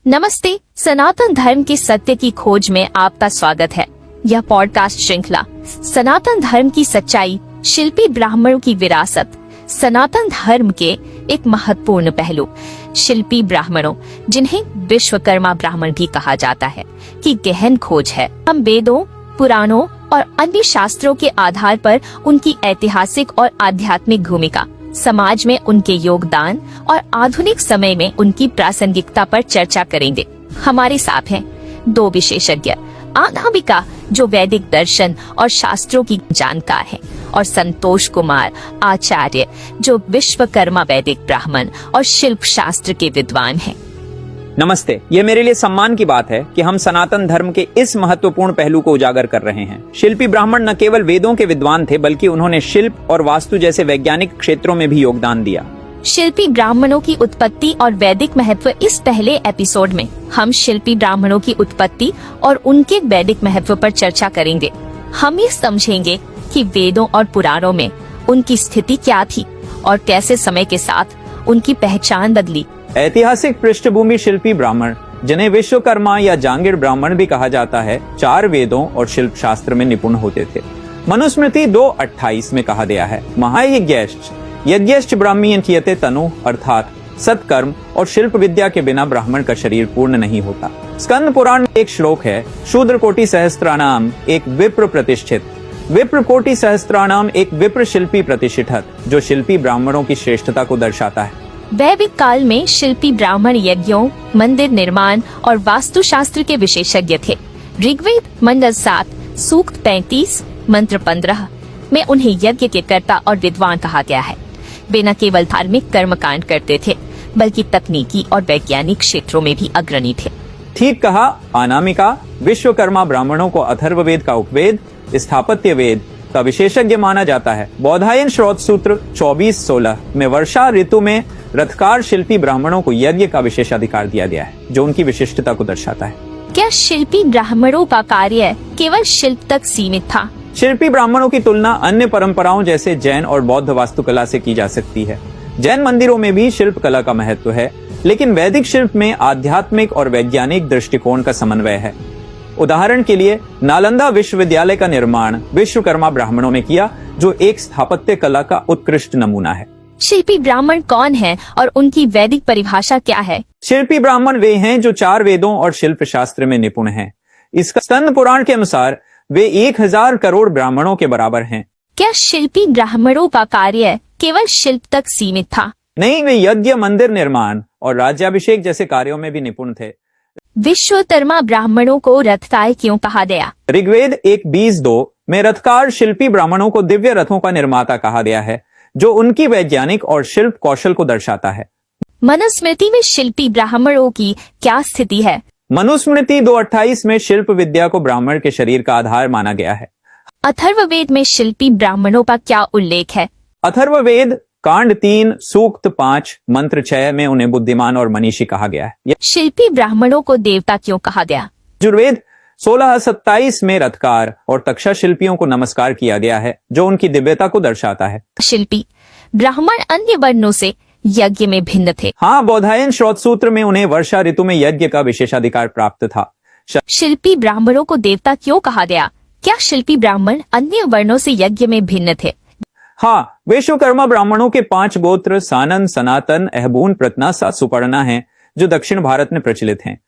नमस्ते। सनातन धर्म के सत्य की खोज में आपका स्वागत है। यह पॉडकास्ट श्रृंखला सनातन धर्म की सच्चाई, शिल्पी ब्राह्मणों की विरासत, सनातन धर्म के एक महत्वपूर्ण पहलू शिल्पी ब्राह्मणों, जिन्हें विश्वकर्मा ब्राह्मण भी कहा जाता है, की गहन खोज है। हम वेदों, पुराणों और अन्य शास्त्रों के आधार पर उनकी ऐतिहासिक और आध्यात्मिक भूमिका, समाज में उनके योगदान और आधुनिक समय में उनकी प्रासंगिकता पर चर्चा करेंगे। हमारे साथ हैं दो विशेषज्ञ, अनामिका जो वैदिक दर्शन और शास्त्रों की जानकार हैं, और संतोष कुमार आचार्य जो विश्वकर्मा वैदिक ब्राह्मण और शिल्प शास्त्र के विद्वान हैं। नमस्ते। ये मेरे लिए सम्मान की बात है कि हम सनातन धर्म के इस महत्वपूर्ण पहलू को उजागर कर रहे हैं। शिल्पी ब्राह्मण न केवल वेदों के विद्वान थे, बल्कि उन्होंने शिल्प और वास्तु जैसे वैज्ञानिक क्षेत्रों में भी योगदान दिया। शिल्पी ब्राह्मणों की उत्पत्ति और वैदिक महत्व। इस पहले एपिसोड में हम शिल्पी ब्राह्मणों की उत्पत्ति और उनके वैदिक महत्व पर चर्चा करेंगे। हम ये समझेंगे कि वेदों और पुराणों में उनकी स्थिति क्या थी और कैसे समय के साथ उनकी पहचान बदली। ऐतिहासिक पृष्ठभूमि शिल्पी ब्राह्मण, जिन्हें विश्वकर्मा या जांगिर ब्राह्मण भी कहा जाता है, 4 वेदों और शिल्प शास्त्र में निपुण होते थे। मनुस्मृति 2:28 में कहा गया है, महायज्ञश्च यज्ञश्च ब्राह्मण कियते तनु, अर्थात सत्कर्म और शिल्प विद्या के बिना ब्राह्मण का शरीर पूर्ण नहीं होता। स्कंद पुराण में एक श्लोक है, शूद्र कोटि सहस्त्राणाम एक विप्र प्रतिष्ठित, विप्र कोटि सहस्त्राणाम एक विप्र शिल्पी प्रतिष्ठित, जो शिल्पी ब्राह्मणों की श्रेष्ठता को दर्शाता है। वैदिक काल में शिल्पी ब्राह्मण यज्ञों, मंदिर निर्माण और वास्तुशास्त्र के विशेषज्ञ थे। ऋग्वेद मंडल 7 सूक्त 35 मंत्र 15 में उन्हें यज्ञ के कर्ता और विद्वान कहा गया है। वे न केवल धार्मिक कर्मकांड करते थे, बल्कि तकनीकी और वैज्ञानिक क्षेत्रों में भी अग्रणी थे। ठीक कहा अनामिका। विश्वकर्मा ब्राह्मणों को अथर्ववेद का उपवेद, स्थापत्य वेद का विशेषज्ञ माना जाता है। बौधायन श्रोत सूत्र 24:16 में वर्षा ऋतु में रथकार शिल्पी ब्राह्मणों को यज्ञ का विशेषाधिकार दिया गया है, जो उनकी विशिष्टता को दर्शाता है। क्या शिल्पी ब्राह्मणों का कार्य केवल शिल्प तक सीमित था? शिल्पी ब्राह्मणों की तुलना अन्य परंपराओं जैसे जैन और बौद्ध वास्तुकला से की जा सकती है। जैन मंदिरों में भी शिल्प कला का महत्व है, लेकिन वैदिक शिल्प में आध्यात्मिक और वैज्ञानिक दृष्टिकोण का समन्वय है। उदाहरण के लिए नालंदा विश्वविद्यालय का निर्माण विश्वकर्मा ब्राह्मणों ने किया, जो एक स्थापत्य कला का उत्कृष्ट नमूना है। शिल्पी ब्राह्मण कौन है और उनकी वैदिक परिभाषा क्या है? शिल्पी ब्राह्मण वे हैं जो 4 वेदों और शिल्प शास्त्र में निपुण हैं। इसका स्कंद पुराण के अनुसार वे 1000 करोड़ ब्राह्मणों के बराबर हैं। क्या शिल्पी ब्राह्मणों का कार्य केवल शिल्प तक सीमित था? नहीं, वे यज्ञ, मंदिर निर्माण और राज्याभिषेक जैसे कार्यों में भी निपुण थे। विश्वकर्मा ब्राह्मणों को रथकार क्यों कहा गया? ऋग्वेद 1:20-2 में रथकार शिल्पी ब्राह्मणों को दिव्य रथों का निर्माता कहा गया है, जो उनकी वैज्ञानिक और शिल्प कौशल को दर्शाता है। मनुस्मृति में शिल्पी ब्राह्मणों की क्या स्थिति है? मनुस्मृति 2:28 में शिल्प विद्या को ब्राह्मण के शरीर का आधार माना गया है। अथर्ववेद में शिल्पी ब्राह्मणों का क्या उल्लेख है? अथर्ववेद कांड 3 सूक्त 5 मंत्र 6 में उन्हें बुद्धिमान और मनीषी कहा गया है। शिल्पी ब्राह्मणों को देवता क्यों कहा गया? यजुर्वेद 16:27 में रथकार और तक्षा शिल्पियों को नमस्कार किया गया है, जो उनकी दिव्यता को दर्शाता है। शिल्पी ब्राह्मण अन्य वर्णों से यज्ञ में भिन्न थे। हाँ, बौधायन श्रोत सूत्र में उन्हें वर्षा ऋतु में यज्ञ का विशेषाधिकार प्राप्त था। शिल्पी ब्राह्मणों को देवता क्यों कहा गया? क्या शिल्पी ब्राह्मण अन्य वर्णों से यज्ञ में भिन्न थे? हाँ, विश्वकर्मा ब्राह्मणों के 5 गोत्र सानन, सनातन, अहबून, प्रत्नासा, सुपर्णा हैं, जो दक्षिण भारत में प्रचलित हैं।